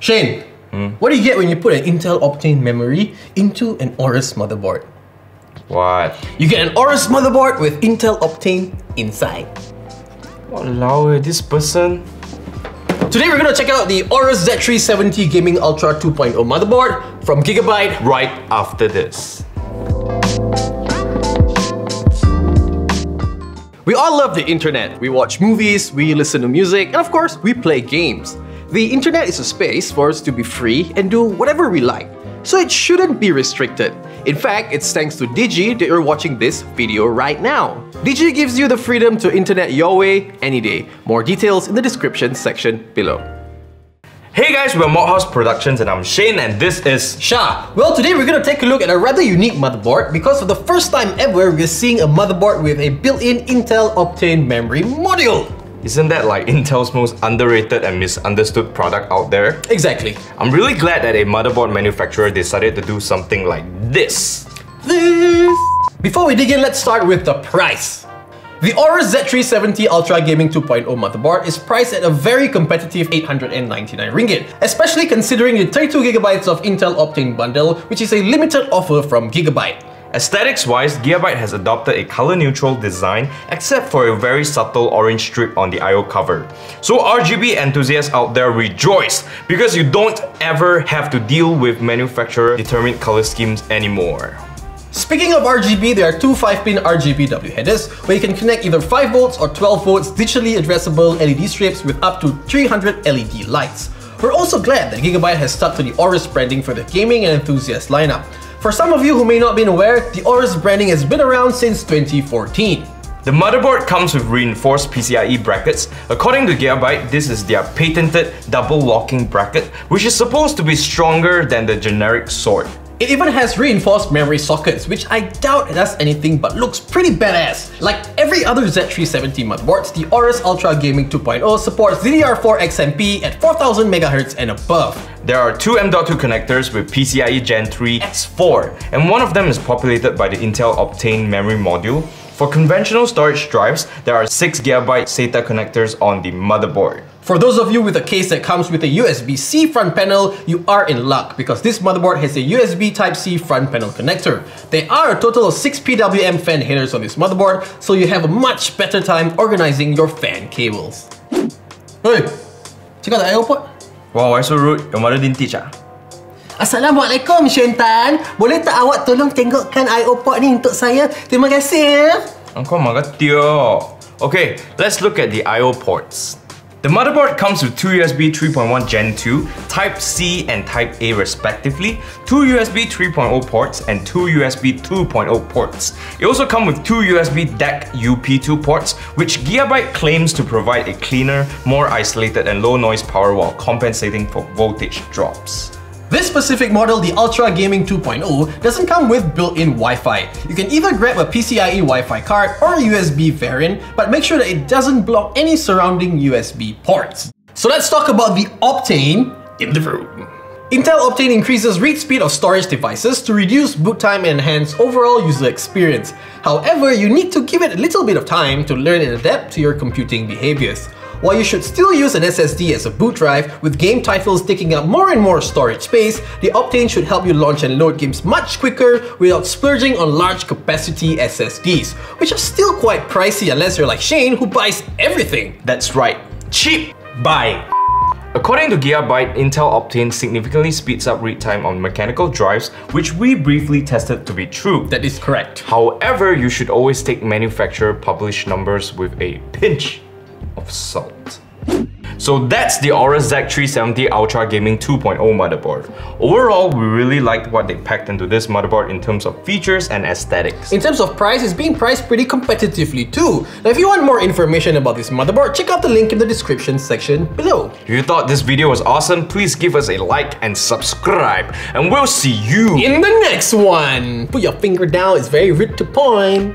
Shane, what do you get when you put an Intel Optane memory into an Aorus motherboard? What? You get an Aorus motherboard with Intel Optane inside. Walao, this person. Today we're going to check out the Aorus Z370 Gaming Ultra 2.0 motherboard from Gigabyte Right after this. We all love the internet. We watch movies, we listen to music, and of course, we play games. The internet is a space for us to be free and do whatever we like, so it shouldn't be restricted. In fact, it's thanks to Digi that you're watching this video right now. Digi gives you the freedom to internet your way, any day. More details in the description section below. Hey guys, we're MOBHouse Productions and I'm Shane and this is Shah. Well, today we're going to take a look at a rather unique motherboard because for the first time ever, we're seeing a motherboard with a built-in Intel Optane memory module. Isn't that like Intel's most underrated and misunderstood product out there? Exactly. I'm really glad that a motherboard manufacturer decided to do something like this. Before we dig in, let's start with the price. The Aorus Z370 Ultra Gaming 2.0 motherboard is priced at a very competitive 899 ringgit, especially considering the 32GB of Intel Optane bundle, which is a limited offer from Gigabyte. Aesthetics-wise, Gigabyte has adopted a color-neutral design except for a very subtle orange strip on the I/O cover. So RGB enthusiasts out there rejoice, because you don't ever have to deal with manufacturer-determined color schemes anymore. Speaking of RGB, there are two 5-pin RGBW headers where you can connect either 5 volts or 12 volts digitally addressable LED strips with up to 300 LED lights. We're also glad that Gigabyte has stuck to the Aorus branding for the gaming and enthusiast lineup. For some of you who may not be aware, the Aorus branding has been around since 2014. The motherboard comes with reinforced PCIe brackets. According to Gigabyte, this is their patented double locking bracket, which is supposed to be stronger than the generic sword. It even has reinforced memory sockets, which I doubt does anything but looks pretty badass. Like every other Z370 motherboards, the Aorus Ultra Gaming 2.0 supports DDR4 XMP at 4000 MHz and above. There are two M.2 connectors with PCIe Gen 3 X4, and one of them is populated by the Intel Optane memory module. For conventional storage drives, there are 6GB SATA connectors on the motherboard. For those of you with a case that comes with a USB-C front panel, you are in luck because this motherboard has a USB Type-C front panel connector. There are a total of 6 PWM fan headers on this motherboard, so you have a much better time organizing your fan cables. Hey, check out the I/O port. Wow, why so rude? Your mother didn't teach ah? Assalamualaikum, Shen Tan. Boleh tak awak tolong tengokkan I/O port ni untuk saya? Terima kasih. Engkau magatio. Okay, let's look at the I/O ports. The motherboard comes with two USB 3.1 Gen 2, Type-C and Type-A respectively, two USB 3.0 ports, and two USB 2.0 ports. It also comes with two USB DAC UP2 ports, which Gigabyte claims to provide a cleaner, more isolated and low noise power while compensating for voltage drops. This specific model, the Ultra Gaming 2.0, doesn't come with built-in Wi-Fi. You can either grab a PCIe Wi-Fi card or a USB variant, but make sure that it doesn't block any surrounding USB ports. So let's talk about the Optane in the room. Intel Optane increases read speed of storage devices to reduce boot time and enhance overall user experience. However, you need to give it a little bit of time to learn and adapt to your computing behaviors. While you should still use an SSD as a boot drive, with game titles taking up more and more storage space, the Optane should help you launch and load games much quicker without splurging on large capacity SSDs, which are still quite pricey unless you're like Shane who buys everything. That's right, cheap buy. According to Gigabyte, Intel Optane significantly speeds up read time on mechanical drives, which we briefly tested to be true. That is correct. However, you should always take manufacturer published numbers with a pinch of salt. So that's the Aorus Z370 Ultra Gaming 2.0 motherboard. Overall, we really liked what they packed into this motherboard in terms of features and aesthetics. In terms of price, it's being priced pretty competitively too. Now if you want more information about this motherboard, check out the link in the description section below. If you thought this video was awesome, please give us a like and subscribe, and we'll see you in the next one. Put your finger down, it's very rude to point.